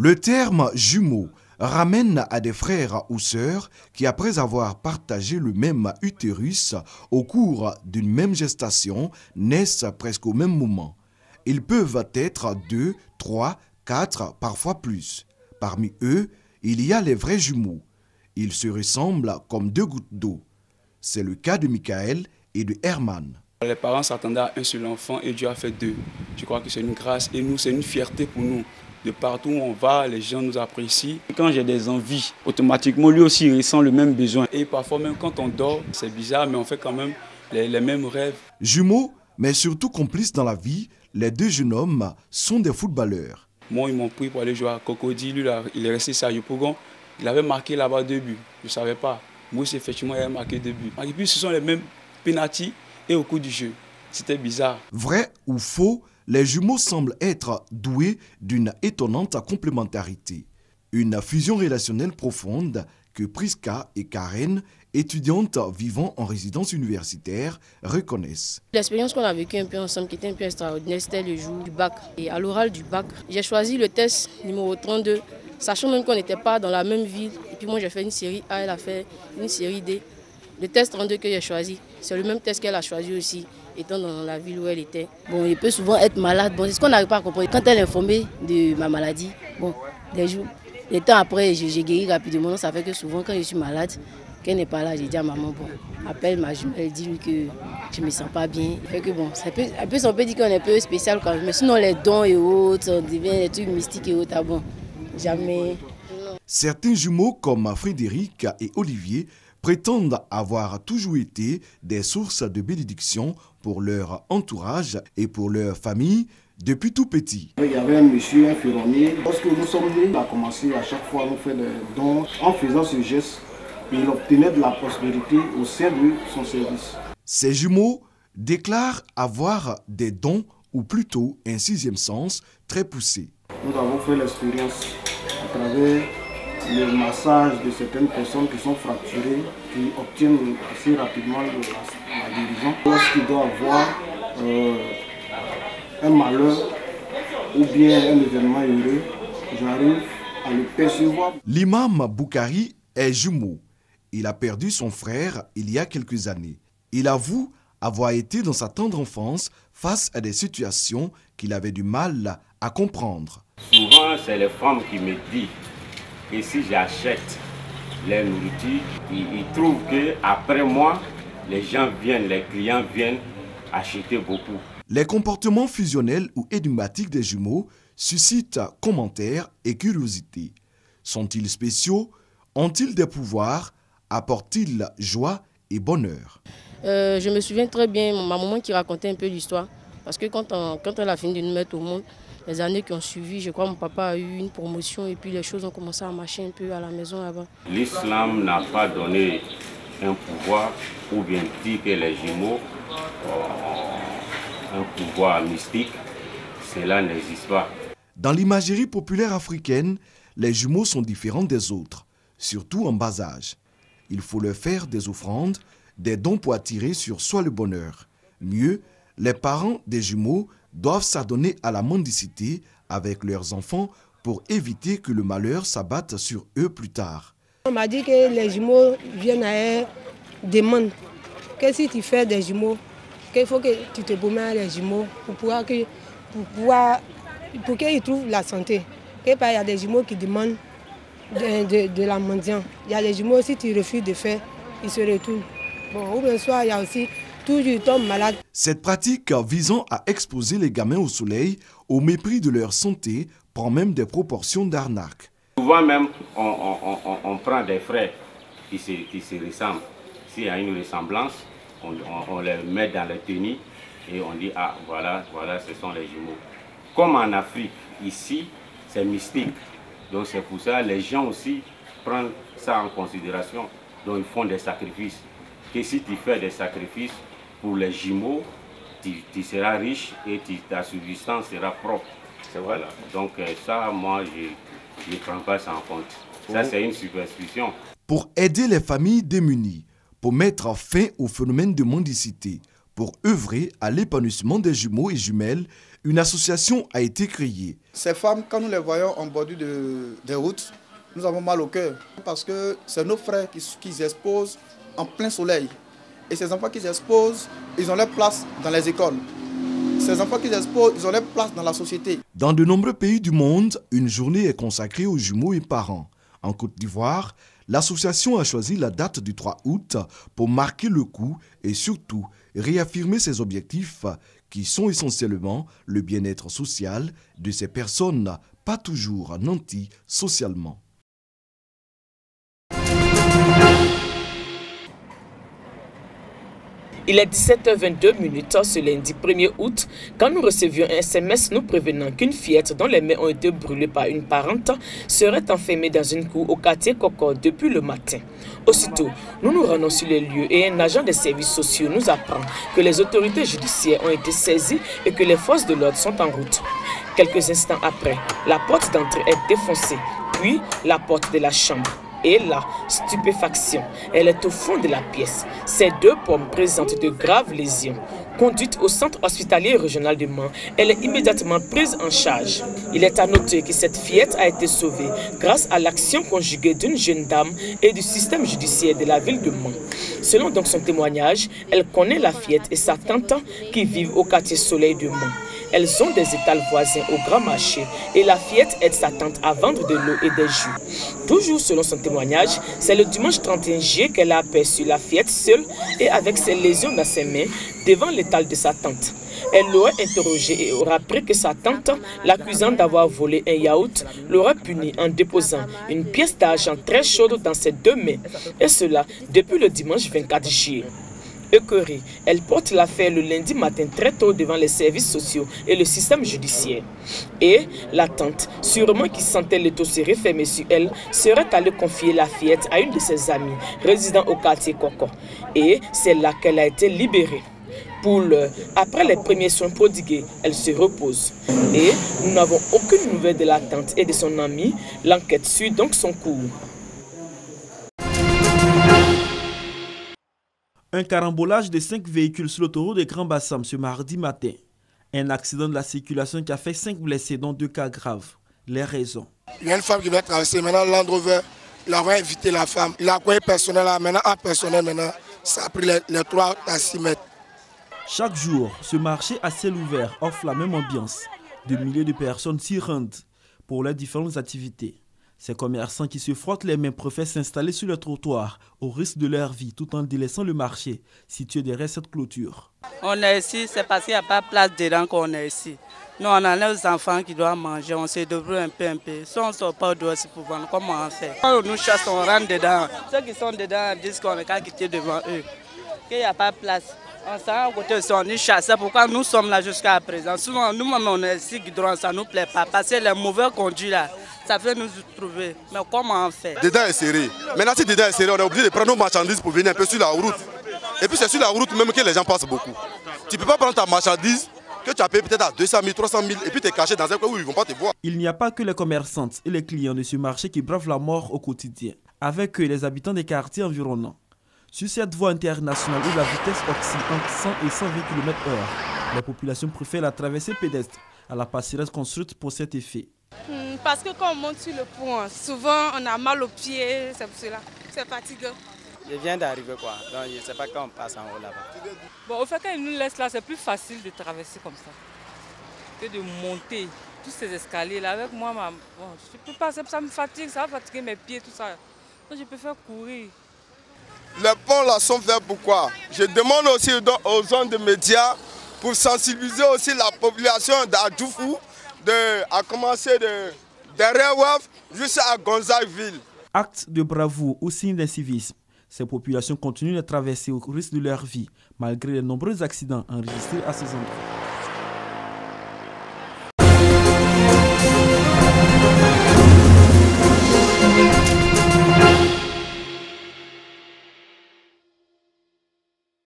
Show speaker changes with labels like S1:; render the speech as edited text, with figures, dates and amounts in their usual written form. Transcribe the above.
S1: Le terme jumeau ramène à des frères ou sœurs qui, après avoir partagé le même utérus au cours d'une même gestation, naissent presque au même moment. Ils peuvent être 2, 3, 4, parfois plus. Parmi eux, il y a les vrais jumeaux. Ils se ressemblent comme deux gouttes d'eau. C'est le cas de Michael et de Herman.
S2: Les parents s'attendaient à un seul enfant et Dieu a fait 2. Je crois que c'est une grâce et nous, c'est une fierté pour nous. De partout où on va, les gens nous apprécient. Quand j'ai des envies, automatiquement, lui aussi ressent le même besoin. Et parfois même quand on dort, c'est bizarre, mais on fait quand même les mêmes rêves.
S1: Jumeaux, mais surtout complices dans la vie, les deux jeunes hommes sont des footballeurs.
S2: Moi, ils m'ont pris pour aller jouer à Cocody. Lui, là, il est resté sérieux pour Pougon. Il avait marqué là-bas 2 buts. Je ne savais pas. Moi aussi, effectivement, il avait marqué 2 buts. Et puis, ce sont les mêmes pénaltys et au cours du jeu. C'était bizarre.
S1: Vrai ou faux, les jumeaux semblent être doués d'une étonnante complémentarité. Une fusion relationnelle profonde que Priska et Karen, étudiantes vivant en résidence universitaire, reconnaissent.
S3: L'expérience qu'on a vécue un peu ensemble, qui était un peu extraordinaire, c'était le jour du bac. Et à l'oral du bac, j'ai choisi le test numéro 32, sachant même qu'on n'était pas dans la même ville. Et puis moi, j'ai fait une série A, elle a fait une série D. Le test 32 que j'ai choisi, c'est le même test qu'elle a choisi aussi, étant dans la ville où elle était. Bon, il peut souvent être malade. Bon, c'est ce qu'on n'arrive pas à comprendre. Quand elle est informée de ma maladie, bon, des temps après, j'ai guéri rapidement. Ça fait que souvent, quand je suis malade, qu'elle n'est pas là, j'ai dit à maman, bon, appelle ma jumelle, dis-lui que je ne me sens pas bien. Fait que bon, on peut dire qu'on est un peu spécial quand même. Mais sinon, les dons et autres, on devient des trucs mystiques et autres, ah bon, jamais.
S1: Certains jumeaux comme Frédéric et Olivier prétendent avoir toujours été des sources de bénédiction pour leur entourage et pour leur famille depuis tout petit.
S4: Il y avait un monsieur, un ferronnier. Lorsque nous sommes nés, il a commencé à chaque fois à nous faire des dons. En faisant ce geste, il obtenait de la prospérité au sein de son service.
S1: Ces jumeaux déclarent avoir des dons, ou plutôt un 6e sens très poussé.
S4: Nous avons fait l'expérience à travers le massage de certaines personnes qui sont fracturées, qui obtiennent assez rapidement la guérison. Lorsqu'il doit avoir un malheur ou bien un événement heureux, j'arrive à le percevoir.
S1: L'imam Boukari est jumeau. Il a perdu son frère il y a quelques années. Il avoue avoir été dans sa tendre enfance face à des situations qu'il avait du mal à comprendre.
S5: Souvent, c'est les femmes qui me disent que si j'achète les nourritures, ils trouvent qu'après moi, les clients viennent acheter beaucoup.
S1: Les comportements fusionnels ou énigmatiques des jumeaux suscitent commentaires et curiosité. Sont-ils spéciaux? Ont-ils des pouvoirs? Apportent-ils joie et bonheur?
S3: Je me souviens très bien, ma maman qui racontait un peu l'histoire. Parce que quand elle a fini de nous mettre au monde, les années qui ont suivi, je crois que mon papa a eu une promotion et puis les choses ont commencé à marcher un peu à la maison là-bas.
S5: L'islam n'a pas donné un pouvoir ou bien dit que les jumeaux ont un pouvoir mystique. Cela n'existe pas.
S1: Dans l'imagerie populaire africaine, les jumeaux sont différents des autres, surtout en bas âge. Il faut leur faire des offrandes, des dons pour attirer sur soi le bonheur. Mieux, les parents des jumeaux doivent s'adonner à la mendicité avec leurs enfants pour éviter que le malheur s'abatte sur eux plus tard.
S6: On m'a dit que les jumeaux viennent à eux, demandent que si tu fais des jumeaux, qu'il faut que tu te promènes les jumeaux pour qu'ils trouvent la santé. Il y a des jumeaux qui demandent de la mendiant. Il y a des jumeaux, si tu refuses de faire, ils se retournent. Bon, ou bien soit, il y a aussi toujours ils tombent malades.
S1: Cette pratique visant à exposer les gamins au soleil, au mépris de leur santé, prend même des proportions d'arnaque.
S5: Souvent même, on prend des frères qui se ressemblent. S'il y a une ressemblance, on les met dans les tenues et on dit, ah voilà, ce sont les jumeaux. Comme en Afrique, ici, c'est mystique. Donc c'est pour ça que les gens aussi prennent ça en considération. Donc ils font des sacrifices. Que si tu fais des sacrifices pour les jumeaux, tu seras riche et ta subsistance sera propre. Voilà. Donc ça, moi, je ne prends pas ça en compte. Ça, c'est une superstition.
S1: Pour aider les familles démunies, pour mettre fin au phénomène de mendicité, Pour œuvrer à l'épanouissement des jumeaux et jumelles, une association a été créée.
S4: Ces femmes, quand nous les voyons en bordure des routes, nous avons mal au cœur parce que c'est nos frères qui s'exposent en plein soleil. Et ces enfants qui s'exposent, ils ont leur place dans les écoles. Ces enfants qui s'exposent, ils ont leur place dans la société.
S1: Dans de nombreux pays du monde, une journée est consacrée aux jumeaux et parents. En Côte d'Ivoire, l'association a choisi la date du 3 août pour marquer le coup et surtout réaffirmer ses objectifs qui sont essentiellement le bien-être social de ces personnes pas toujours nanties socialement.
S7: Il est 17h22 ce lundi 1er août quand nous recevions un SMS nous prévenant qu'une fillette dont les mains ont été brûlées par une parente serait enfermée dans une cour au quartier Coco depuis le matin. Aussitôt, nous nous rendons sur les lieux et un agent des services sociaux nous apprend que les autorités judiciaires ont été saisies et que les forces de l'ordre sont en route. Quelques instants après, la porte d'entrée est défoncée, puis la porte de la chambre. Et là, stupéfaction, elle est au fond de la pièce. Ces deux pommes présentent de graves lésions. Conduite au centre hospitalier régional de Mans, elle est immédiatement prise en charge. Il est à noter que cette fillette a été sauvée grâce à l'action conjuguée d'une jeune dame et du système judiciaire de la ville de Mans. Selon donc son témoignage, elle connaît la fillette et sa tante qui vivent au quartier Soleil de Mans. Elles ont des étals voisins au grand marché et la fillette aide sa tante à vendre de l'eau et des jus. Toujours selon son témoignage, c'est le dimanche 31 juillet qu'elle a aperçu la fillette seule et avec ses lésions dans ses mains devant l'étal de sa tante. Elle l'aurait interrogée et aura appris que sa tante, l'accusant d'avoir volé un yaourt, l'aurait punie en déposant une pièce d'argent très chaude dans ses deux mains. Et cela depuis le dimanche 24 juillet. Écœurée, elle porte l'affaire le lundi matin très tôt devant les services sociaux et le système judiciaire. Et la tante, sûrement qui sentait l'étau se refermer sur elle, serait allée confier la fillette à une de ses amies résidant au quartier Coco. Et c'est là qu'elle a été libérée. Pour l'heure, après les premiers soins prodigués, elle se repose. Et nous n'avons aucune nouvelle de la tante et de son amie. L'enquête suit donc son cours.
S8: Un carambolage de 5 véhicules sur l'autoroute de Grand Bassam ce mardi matin. Un accident de la circulation qui a fait 5 blessés, dont 2 cas graves. Les raisons.
S9: Il y a une femme qui va traverser, maintenant Land Rover, il a invité la femme. Il a accueilli personnel là, maintenant en personnel, maintenant, ça a pris les 3 à 6 mètres.
S8: Chaque jour, ce marché à ciel ouvert offre la même ambiance. Des milliers de personnes s'y rendent pour leurs différentes activités. Ces commerçants qui se frottent les mains préfèrent s'installer sur le trottoir au risque de leur vie tout en délaissant le marché situé derrière cette clôture.
S10: On est ici, c'est parce qu'il n'y a pas de place dedans qu'on est ici. Nous, on a nos enfants qui doivent manger, on se débrouille un peu. Si on ne sort pas dehors pour vendre, comment on fait? Quand on nous chasse, on rentre dedans. Ceux qui sont dedans disent qu'on n'est qu'à quitter devant eux, qu'il n'y a pas de place. On s'en à côté aussi, on est chassés. Pourquoi nous sommes là jusqu'à présent? Souvent, nous-mêmes, on est ici, ça ne nous plaît pas. Parce que les mauvais conduits là, ça fait nous trouver. Mais comment on fait?
S11: Dedans est serré. Maintenant, si dedans est serré, on est obligé de prendre nos marchandises pour venir un peu sur la route. Et puis, c'est sur la route même que les gens passent beaucoup. Tu ne peux pas prendre ta marchandise que tu as payé peut-être à 200 000, 300 000 et puis tu es caché dans un coin où ils ne vont pas te voir.
S8: Il n'y a pas que les commerçantes et les clients de ce marché qui bravent la mort au quotidien. Avec eux, les habitants des quartiers environnants. Sur cette voie internationale où la vitesse oscille entre 100 et 120 km/h, la population préfère la traversée pédestre à la passerelle construite pour cet effet.
S12: Parce que quand on monte sur le pont, souvent on a mal aux pieds, c'est pour cela. C'est fatigant.
S13: Je viens d'arriver quoi, donc je ne sais pas quand on passe en haut là-bas.
S14: Bon, au fait quand ils nous laissent là, c'est plus facile de traverser comme ça que de monter tous ces escaliers là. Avec moi, bon, je ne peux pas, ça me fatigue, ça va fatiguer mes pieds, tout ça. Donc je préfère courir.
S9: Les ponts là sont faits pourquoi? Je demande aussi aux gens de médias pour sensibiliser aussi la population d'Adjoufou, à commencer de derrière Waf jusqu'à Gonzagueville.
S8: Acte de bravoure ou signe d'incivisme. Ces populations continuent de traverser au risque de leur vie, malgré les nombreux accidents enregistrés à ces endroits.